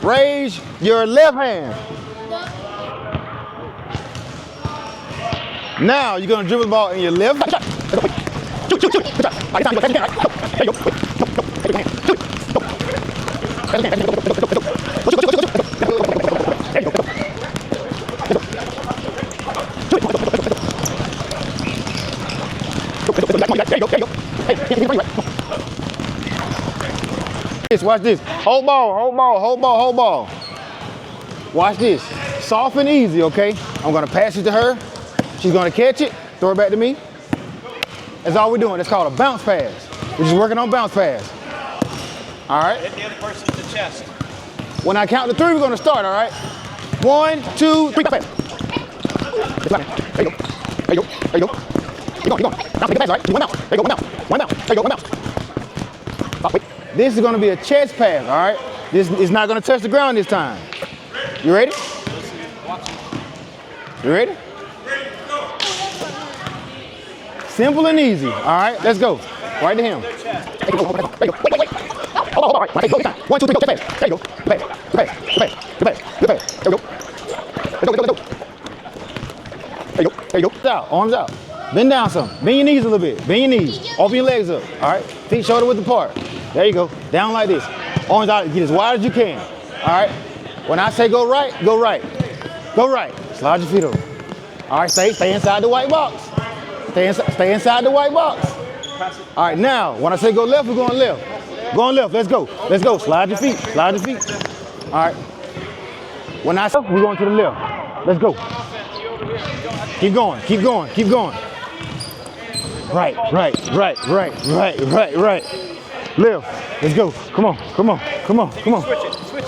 Raise your left hand. Now you're gonna dribble the ball in your left. Watch this. Hold ball, hold ball, hold ball, hold ball. Watch this. Soft and easy, okay? I'm gonna pass it to her. She's gonna catch it, throw it back to me. That's all we're doing. It's called a bounce pass. We're just working on bounce pass. All right? Hit the other person in the chest. When I count to 3, we're gonna start, all right? 1, 2, 3, bounce pass. There you go. There you go. There you go. Keep going, keep going. Now take the pass, all right? One bounce. There you go, one bounce. One bounce. There you go, one bounce. Stop, wait. This is gonna be a chest pass, all right? This is not gonna touch the ground this time. You ready? You ready? Simple and easy, all right? Let's go. Right to him. There you go. Wait. Hold on. Right. Take your time. 1, 2, 3, go. Chest pass. There you go. Good pass. Good pass. Good pass. Good pass. There you go. Let's go. There you go. There you go. Out. Arms out. Bend down some. Bend your knees a little bit. Bend your knees. Open your legs up. All right? Feet shoulder width apart. There you go. Down like this. Arms out. Get as wide as you can. All right? When I say go right, go right. Go right. Slide your feet over. All right, stay inside the white box. Stay inside the white box. All right, now, when I say go left, we're going left. Going left, let's go. Let's go. Slide your feet. Slide your feet. All right. When I say we're going to the left. Let's go. Keep going. Keep going. Keep going. Right. Left. Let's go. Come on.